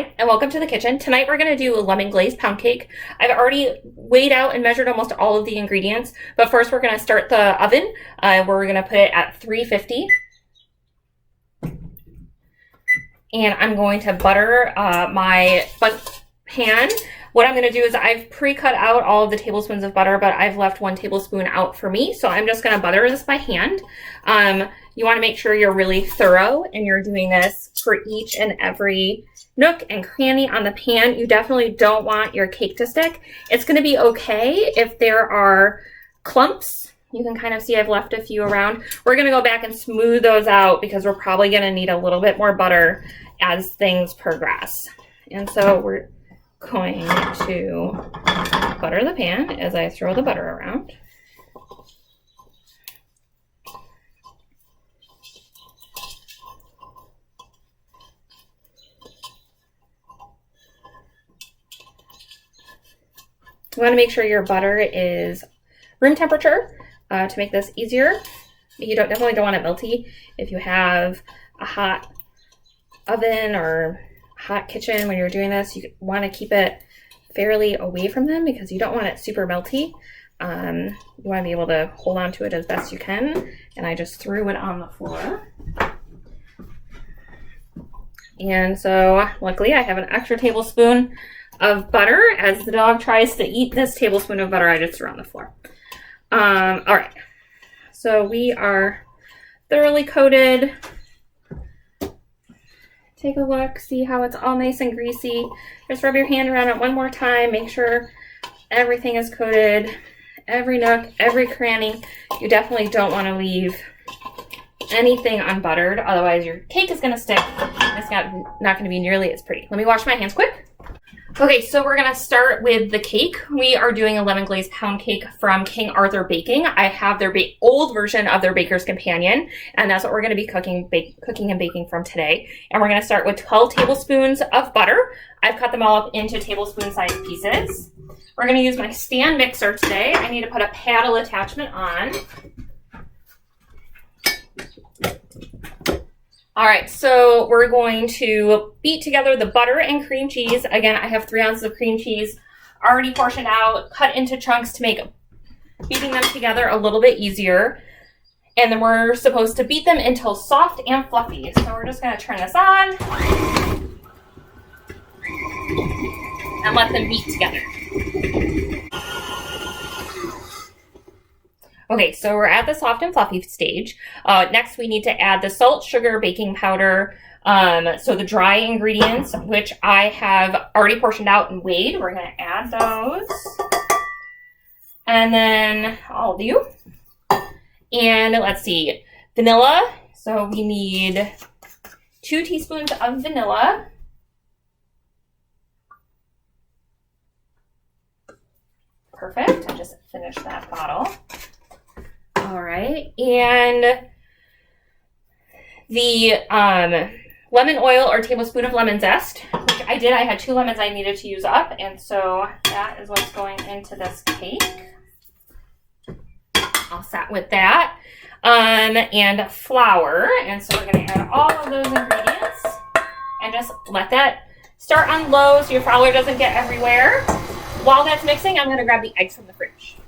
Hi, and welcome to the kitchen. Tonight we're going to do a lemon glazed pound cake. I've already weighed out and measured almost all of the ingredients, but first we're going to start the oven where we're going to put it at 350. And I'm going to butter my Bundt pan. What I'm going to do is I've pre-cut out all of the tablespoons of butter, but I've left 1 tablespoon out for me. So I'm just going to butter this by hand. You want to make sure you're really thorough and you're doing this for each and every nook and cranny on the pan. You definitely don't want your cake to stick. It's going to be okay if there are clumps. You can kind of see I've left a few around. We're going to go back and smooth those out because we're probably going to need a little bit more butter as things progress. And so we're going to butter the pan as I throw the butter around. You want to make sure your butter is room temperature to make this easier. You definitely don't want it melty. If you have a hot oven or hot kitchen when you're doing this, you want to keep it fairly away from them because you don't want it super melty. You want to be able to hold on to it as best you can. And I just threw it on the floor. And so luckily I have an extra tablespoon of butter as the dog tries to eat this tablespoon of butter I just threw on the floor. All right, so we are thoroughly coated. Take a look, see how it's all nice and greasy. Just rub your hand around it one more time. Make sure everything is coated, every nook, every cranny. You definitely don't want to leave anything unbuttered, otherwise your cake is going to stick. It's not going to be nearly as pretty. Let me wash my hands quick. Okay, so we're going to start with the cake. We are doing a lemon glazed pound cake from King Arthur Baking. I have their old version of their Baker's Companion, and that's what we're going to be cooking and baking from today. And we're going to start with 12 tablespoons of butter. I've cut them all up into tablespoon-sized pieces. We're going to use my stand mixer today. I need to put a paddle attachment on. All right, so we're going to beat together the butter and cream cheese. Again, I have 3 ounces of cream cheese already portioned out, cut into chunks to make beating them together a little bit easier. And then we're supposed to beat them until soft and fluffy. So we're just going to turn this on and let them beat together. Okay, so we're at the soft and fluffy stage. Next, we need to add the salt, sugar, baking powder, so the dry ingredients, which I have already portioned out and weighed. We're going to add those. And then all of you. And let's see, vanilla. So we need 2 teaspoons of vanilla. Perfect. I just finished that bottle. All right, and the lemon oil or tablespoon of lemon zest, which I did. I had 2 lemons I needed to use up, and so that is what's going into this cake. All set with that. And flour, and so we're going to add all of those ingredients and just let that start on low so your flour doesn't get everywhere. While that's mixing, I'm going to grab the eggs from the fridge.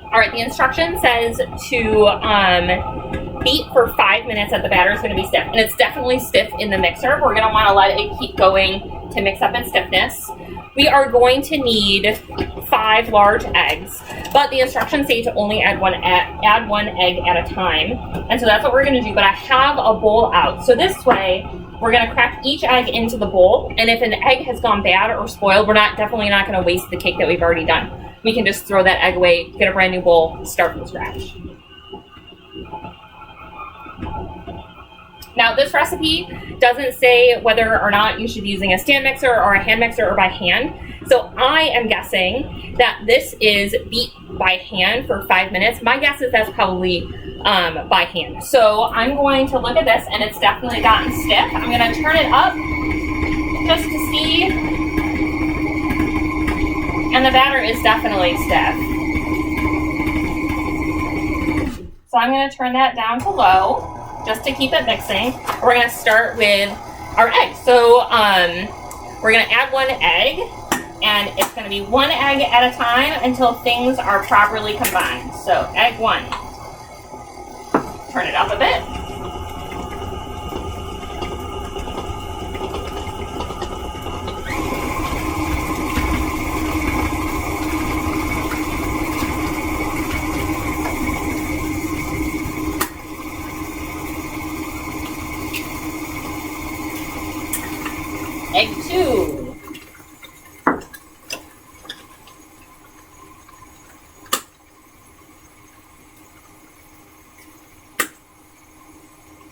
All right, the instruction says to beat for 5 minutes that the batter is going to be stiff. And it's definitely stiff in the mixer. We're going to want to let it keep going to mix up its stiffness. We are going to need 5 large eggs, but the instructions say to only add one egg at a time. And so that's what we're going to do, but I have a bowl out. So this way, we're going to crack each egg into the bowl. And if an egg has gone bad or spoiled, we're definitely not going to waste the cake that we've already done. We can just throw that egg away, get a brand new bowl, start from scratch. Now, this recipe doesn't say whether or not you should be using a stand mixer or a hand mixer or by hand. So I am guessing that this is beat by hand for 5 minutes. My guess is that's probably by hand. So I'm going to look at this, and it's definitely gotten stiff. I'm going to turn it up just to see. And the batter is definitely stiff. So I'm going to turn that down to low. just to keep it mixing. We're gonna start with our eggs. So we're gonna add one egg, and it's gonna be one egg at a time until things are properly combined. So egg one. Turn it up a bit. Egg two.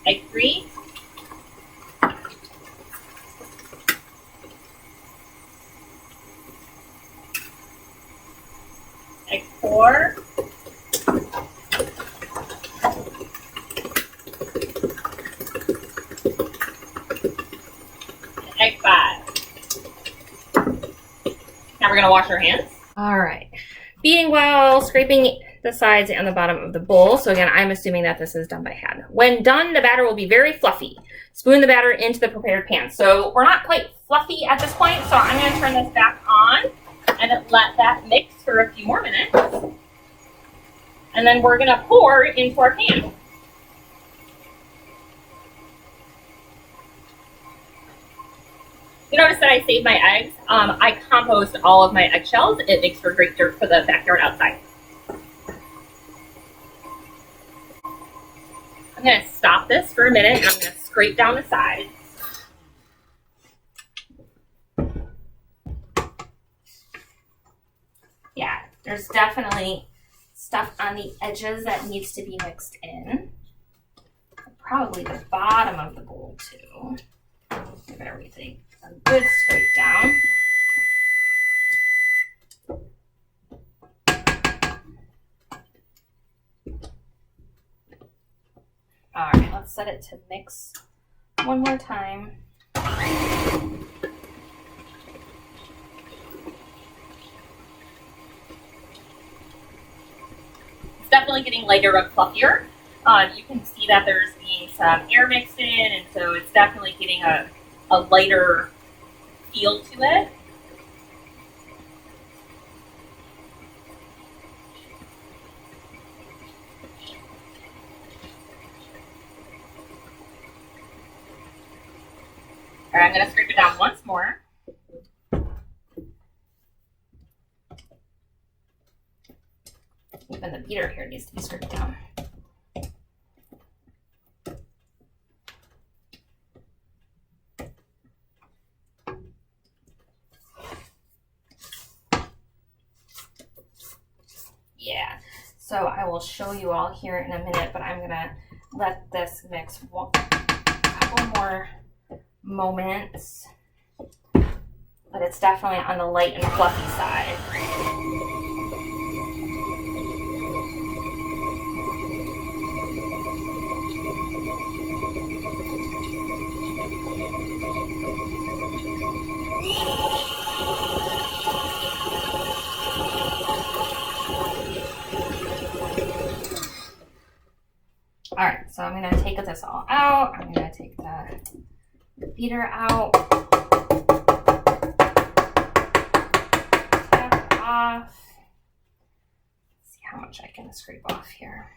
Egg three. Egg four. Egg five. Now we're going to wash our hands. All right. Beating well, scraping the sides and the bottom of the bowl. So again, I'm assuming that this is done by hand. When done, the batter will be very fluffy. Spoon the batter into the prepared pan. So we're not quite fluffy at this point, so I'm going to turn this back on and let that mix for a few more minutes. And then we're going to pour into our pan. You notice that I saved my eggs. I compost all of my eggshells. It makes for great dirt for the backyard outside. I'm going to stop this for a minute and I'm going to scrape down the sides. Yeah, there's definitely stuff on the edges that needs to be mixed in. Probably the bottom of the bowl too. Give everything a good scrape down. All right, let's set it to mix one more time. It's definitely getting lighter and fluffier. You can see that there's being some air mixed in, and so it's definitely getting a lighter feel to it. All right, I'm going to scrape it down once more. Even the beater here needs to be scraped down. Yeah, so I will show you all here in a minute, but I'm going to let this mix a couple more moments, but it's definitely on the light and fluffy side. All right, so I'm going to take this all out. I'm going to take the beater out. Tap off. Let's see how much I can scrape off here.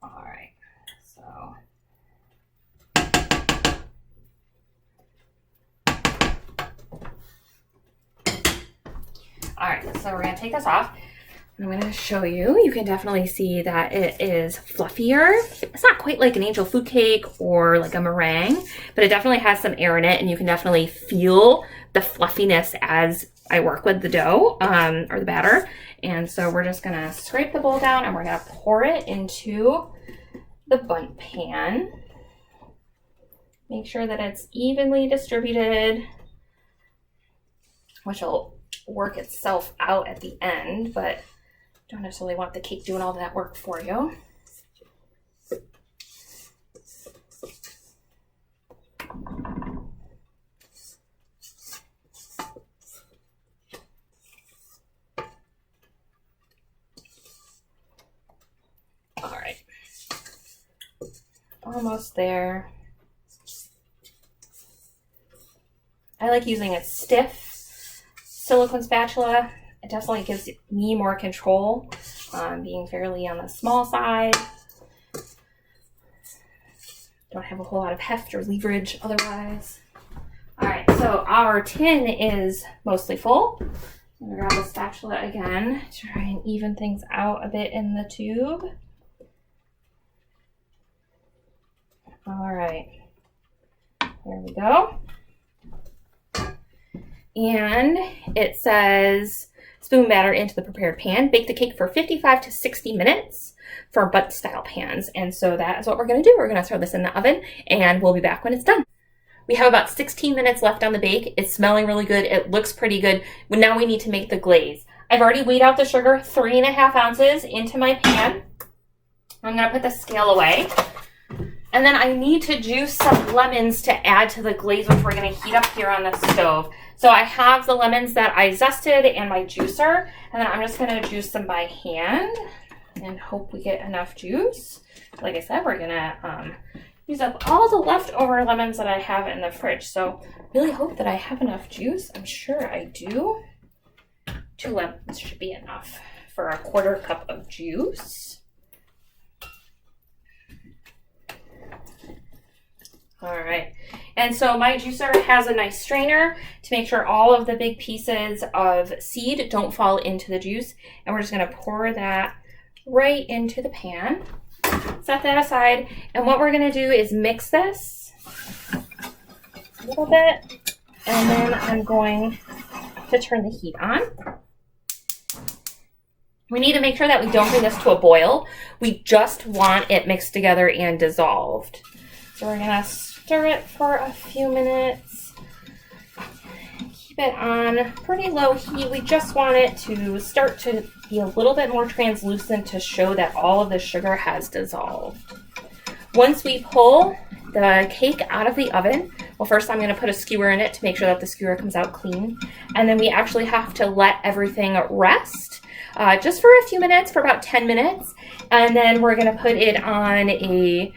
All right, so all right, so we're going to take this off. I'm going to show you. You can definitely see that it is fluffier. It's not quite like an angel food cake or like a meringue, but it definitely has some air in it, and you can definitely feel the fluffiness as I work with the dough or the batter. And so we're just going to scrape the bowl down and we're going to pour it into the Bundt pan. Make sure that it's evenly distributed, which will work itself out at the end, but don't necessarily want the cake doing all that work for you. almost there. I like using a stiff silicone spatula. It definitely gives me more control, being fairly on the small side. Don't have a whole lot of heft or leverage otherwise. All right, so our tin is mostly full. I'm gonna grab the spatula again to try and even things out a bit in the tube. All right, there we go. And it says spoon batter into the prepared pan. Bake the cake for 55 to 60 minutes for Bundt style pans. And so that is what we're gonna do. We're gonna throw this in the oven and we'll be back when it's done. We have about 16 minutes left on the bake. It's smelling really good. It looks pretty good. Now we need to make the glaze. I've already weighed out the sugar, 3.5 ounces into my pan. I'm gonna put the scale away. And then I need to juice some lemons to add to the glaze, which we're gonna heat up here on the stove. So I have the lemons that I zested and my juicer, and then I'm just gonna juice them by hand and hope we get enough juice. Like I said, we're gonna use up all the leftover lemons that I have in the fridge. So really hope that I have enough juice. I'm sure I do. 2 lemons should be enough for a 1/4 cup of juice. All right, and so my juicer has a nice strainer to make sure all of the big pieces of seed don't fall into the juice. And we're just gonna pour that right into the pan. Set that aside. And what we're gonna do is mix this a little bit. And then I'm going to turn the heat on. We need to make sure that we don't bring this to a boil. We just want it mixed together and dissolved. So we're gonna stir it for a few minutes. Keep it on pretty low heat. We just want it to start to be a little bit more translucent to show that all of the sugar has dissolved. Once we pull the cake out of the oven, well, first I'm gonna put a skewer in it to make sure that the skewer comes out clean. And then we actually have to let everything rest just for a few minutes, for about 10 minutes. And then we're gonna put it on a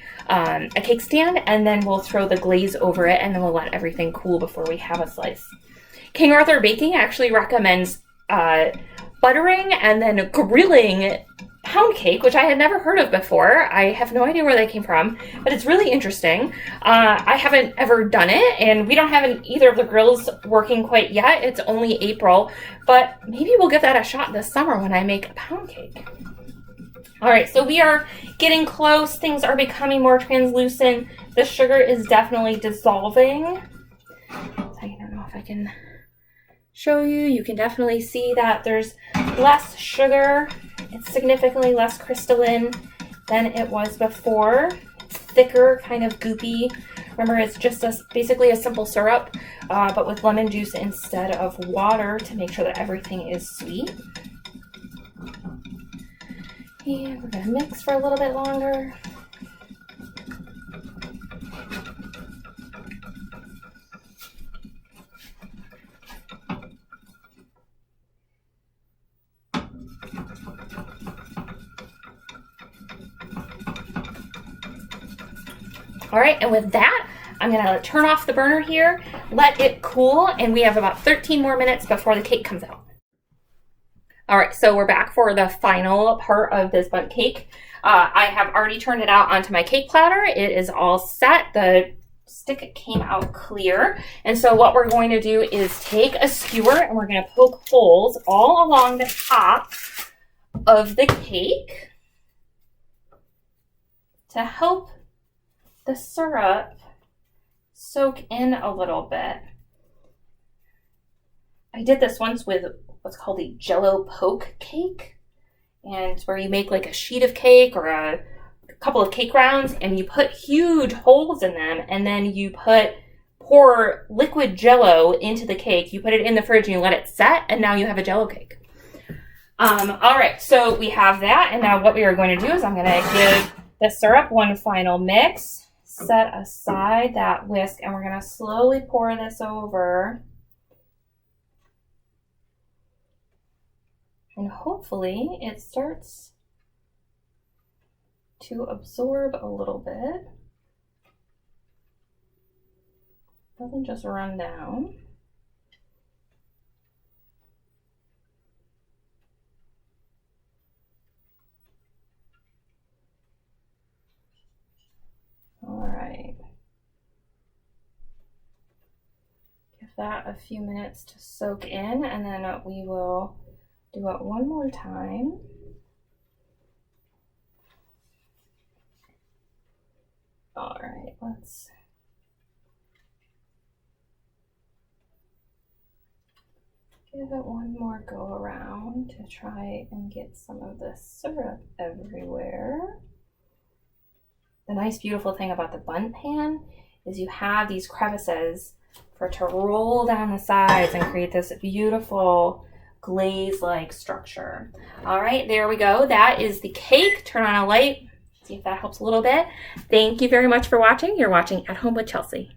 cake stand, and then we'll throw the glaze over it, and then we'll let everything cool before we have a slice. King Arthur Baking actually recommends buttering and then grilling pound cake, which I had never heard of before. I have no idea where they came from, but it's really interesting. I haven't ever done it, and we don't have either of the grills working quite yet. It's only April, but maybe we'll give that a shot this summer when I make a pound cake. All right, so we are getting close. Things are becoming more translucent. The sugar is definitely dissolving. I don't know if I can show you. You can definitely see that there's less sugar. It's significantly less crystalline than it was before. It's thicker, kind of goopy. Remember, it's just basically a simple syrup, but with lemon juice instead of water to make sure that everything is sweet. And we're gonna mix for a little bit longer. All right, and with that, I'm gonna turn off the burner here, let it cool, and we have about 13 more minutes before the cake comes out. All right, so we're back for the final part of this Bundt cake. I have already turned it out onto my cake platter. It is all set. The stick came out clear. And so what we're going to do is take a skewer and we're gonna poke holes all along the top of the cake to help the syrup soak in a little bit. I did this once with what's called a Jello poke cake, and it's where you make like a sheet of cake or a couple of cake rounds and you put huge holes in them, and then you pour liquid Jello into the cake. You put it in the fridge and you let it set, and now you have a Jello cake. All right, so we have that, and now what we are going to do is I'm going to give the syrup one final mix. Set aside that whisk, and we're going to slowly pour this over. And hopefully it starts to absorb a little bit. Doesn't just run down. All right. Give that a few minutes to soak in, and then we will do it one more time. All right, let's give it one more go around to try and get some of the syrup everywhere. The nice, beautiful thing about the Bundt pan is you have these crevices for it to roll down the sides and create this beautiful glaze-like structure. All right, there we go. That is the cake. Turn on a light. See if that helps a little bit. Thank you very much for watching. You're watching At Home with Chelsea.